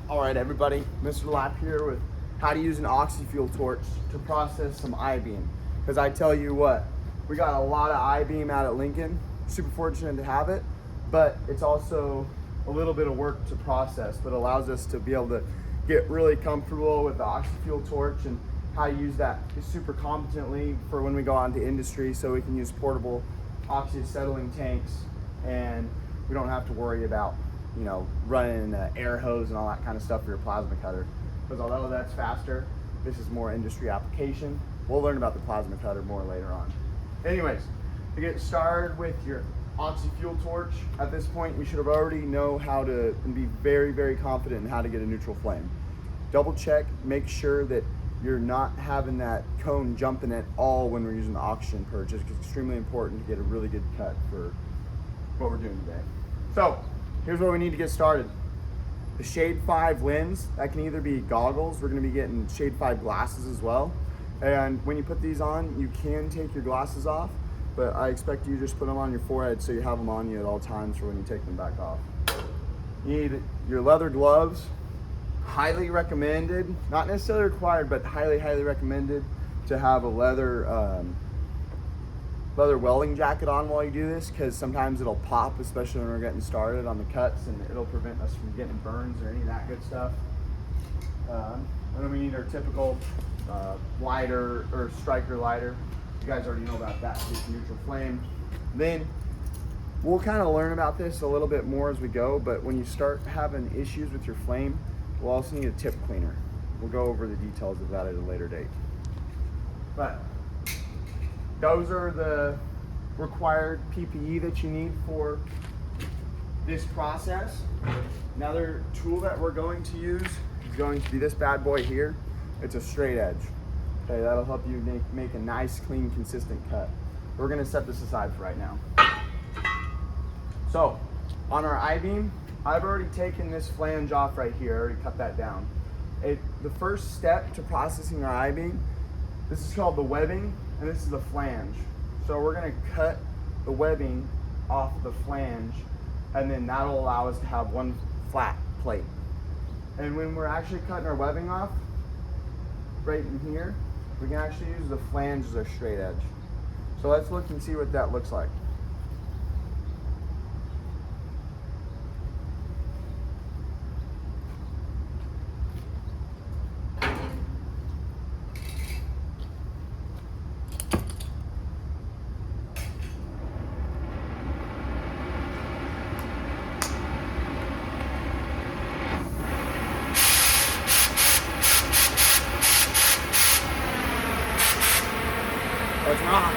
All right, everybody, Mr. Lap here with how to use an oxy-fuel torch to process some I-beam. Because I tell you what, we got a lot of I-beam out at Lincoln. Super fortunate to have it, but it's also a little bit of work to process, but allows us to be able to get really comfortable with the oxy-fuel torch and how to use that super competently for when we go out into industry, so we can use portable oxy-acetylene tanks and we don't have to worry about running an air hose and all that kind of stuff for your plasma cutter. Because although that's faster, this is more industry application. We'll learn about the plasma cutter more later on. Anyways, to get started with your oxy-fuel torch, at this point you should have already know how to and be very, very confident in how to get a neutral flame. Double check, make sure that you're not having that cone jumping at all when we're using the oxygen purge. It's extremely important to get a really good cut for what we're doing today. So, here's where we need to get started. The Shade 5 lens, that can either be goggles, we're gonna be getting Shade 5 glasses as well. And when you put these on, you can take your glasses off, but I expect you just put them on your forehead so you have them on you at all times for when you take them back off. You need your leather gloves, highly recommended, not necessarily required, but highly, highly recommended to have a leather welding jacket on while you do this, because sometimes it'll pop, especially when we're getting started on the cuts, and it'll prevent us from getting burns or any of that good stuff. And then we need our typical lighter or striker lighter. You guys already know about that, it's neutral flame. Then we'll kind of learn about this a little bit more as we go, but when you start having issues with your flame, we'll also need a tip cleaner. We'll go over the details of that at a later date. But those are the required PPE that you need for this process. Another tool that we're going to use is going to be this bad boy here. It's a straight edge. Okay, that'll help you make a nice, clean, consistent cut. We're gonna set this aside for right now. So, on our I-beam, I've already taken this flange off right here. I already cut that down. The first step to processing our I-beam, this is called the webbing, and this is the flange. So we're gonna cut the webbing off the flange, and then that'll allow us to have one flat plate. And when we're actually cutting our webbing off, right in here, we can actually use the flange as our straight edge. So let's look and see what that looks like. Let's rock.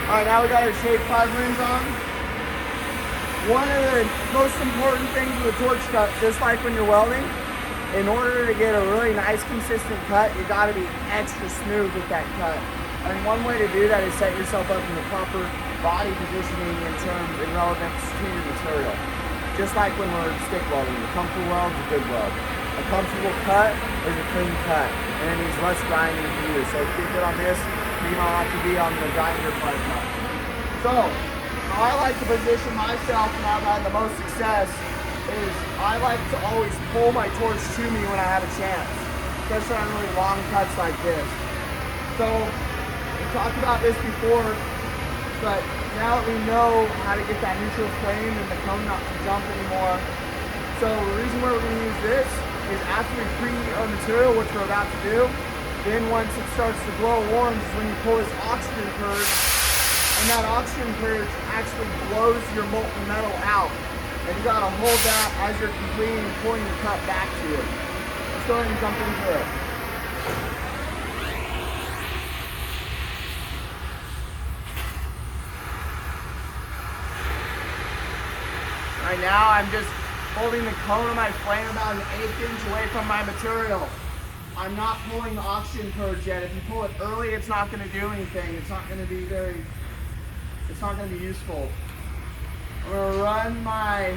All right, now we got our Shade 5 lens on. One of the most important things with a torch cut, just like when you're welding, in order to get a really nice, consistent cut, you gotta be extra smooth with that cut. And one way to do that is set yourself up in the proper body positioning in relevance to your material. Just like when we're stick welding, a comfortable weld is a good weld. A comfortable cut is a clean cut, and it needs less grinding to do. So if you're good on this, you don't have to be on the grinder part as much. So, how I like to position myself when I've had the most success is I like to always pull my torch to me when I have a chance, especially on really long cuts like this. So, we talked about this before, but now that we know how to get that neutral flame and the cone not to jump anymore. So the reason why we're going to use this is after we preheat our material, which we're about to do, then once it starts to glow orange is when you pull this oxygen purge, and that oxygen purge actually blows your molten metal out. And you got to hold that as you're completing and pulling the cut back to you. Let's go ahead and jump into it. Right now, I'm just holding the cone of my flame about an 1/8 inch away from my material. I'm not pulling the oxygen purge yet. If you pull it early, it's not going to do anything. It's not going to be useful. I'm going to run my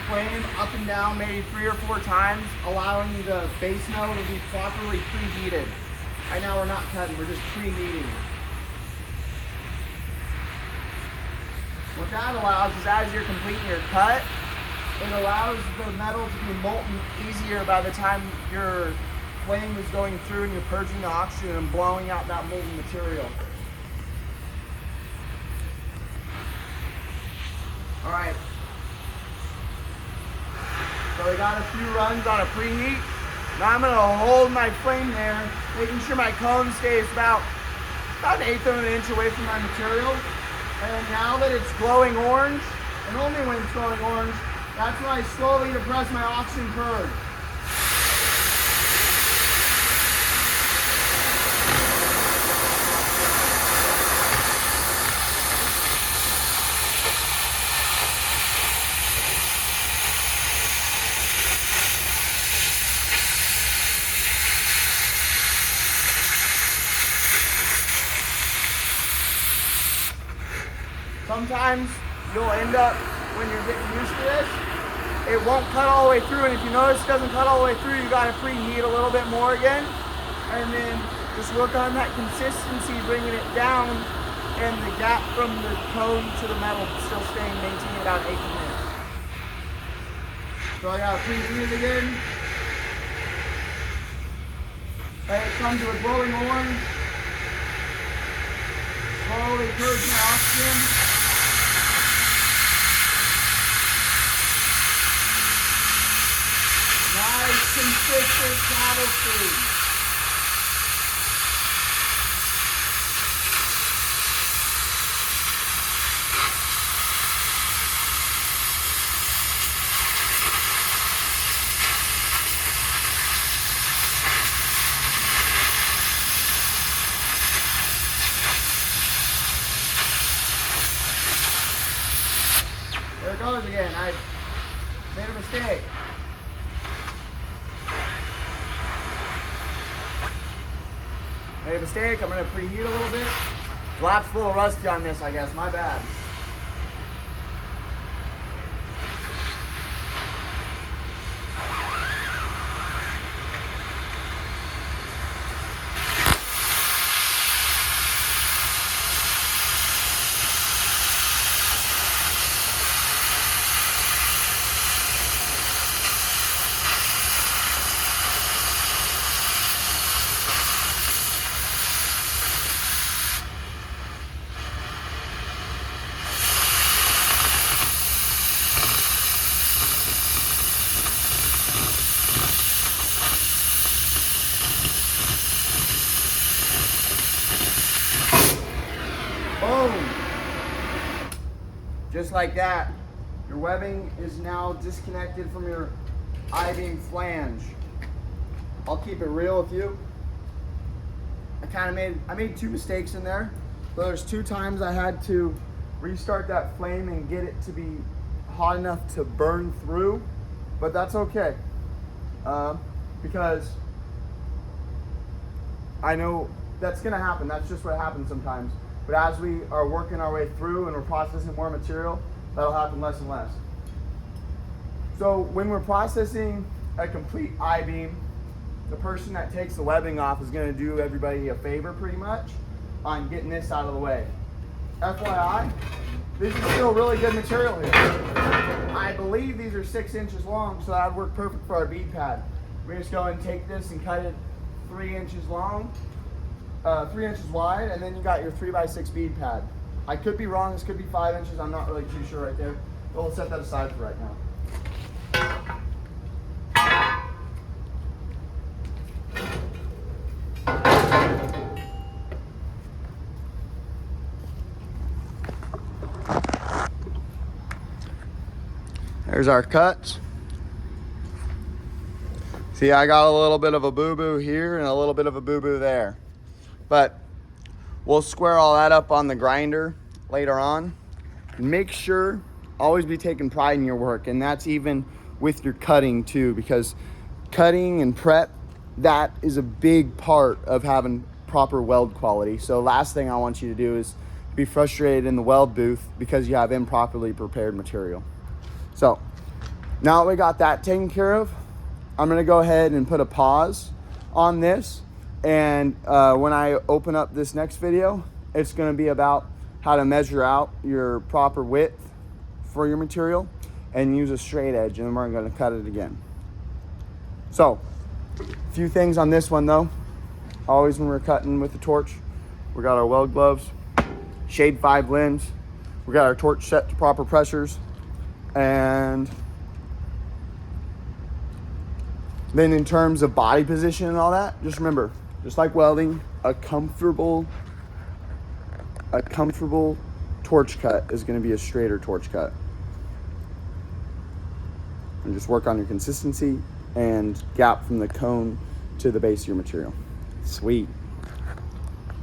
flame up and down maybe 3 or 4 times, allowing the base metal to be properly preheated. Right now we're not cutting, we're just preheating. What that allows is as you're completing your cut, it allows the metal to be molten easier by the time your flame is going through and you're purging the oxygen and blowing out that molten material. All right. So we got a few runs on a preheat. Now I'm gonna hold my flame there, making sure my cone stays about 1/8 of an inch away from my material. And now that it's glowing orange, and only when it's glowing orange, that's when I slowly depress my oxygen purge. Sometimes you'll end up, when you're getting used to this, it won't cut all the way through, and if you notice it doesn't cut all the way through, you gotta preheat a little bit more again, and then just work on that consistency, bringing it down, and the gap from the cone to the metal still staying maintained about 8 minutes. So I gotta preheat it again. Let it come to a glowing orange. Slowly purge my oxygen. Nice, consistent cattle food. There it goes again. I made a mistake. Made a mistake. I'm going to preheat a little bit. Lap's a little rusty on this, I guess. My bad. Boom. Just like that, your webbing is now disconnected from your I-beam flange. I'll keep it real with you. I made 2 mistakes in there. So there's 2 times I had to restart that flame and get it to be hot enough to burn through, but that's okay. Because I know that's gonna happen. That's just what happens sometimes. But as we are working our way through and we're processing more material, that'll happen less and less. So when we're processing a complete I-beam, the person that takes the webbing off is gonna do everybody a favor pretty much on getting this out of the way. FYI, this is still really good material here. I believe these are 6 inches long, so that would work perfect for our bead pad. We're just going to take this and cut it 3 inches long, 3 inches wide, and then you got your 3x6 bead pad. I could be wrong, this could be 5 inches, I'm not really too sure right there, but we'll set that aside for right now. There's our cuts. See, I got a little bit of a boo-boo here and a little bit of a boo-boo there. But we'll square all that up on the grinder later on. Make sure, always be taking pride in your work, and that's even with your cutting too, because cutting and prep, that is a big part of having proper weld quality. So last thing I want you to do is be frustrated in the weld booth because you have improperly prepared material. So now that we got that taken care of, I'm gonna go ahead and put a pause on this. And when I open up this next video, it's gonna be about how to measure out your proper width for your material and use a straight edge, and then we're going to cut it again. So, a few things on this one though. Always when we're cutting with the torch, we got our weld gloves, shade 5 lens, we got our torch set to proper pressures, and then in terms of body position and all that, just remember, just like welding, a comfortable torch cut is going to be a straighter torch cut. And just work on your consistency and gap from the cone to the base of your material. Sweet.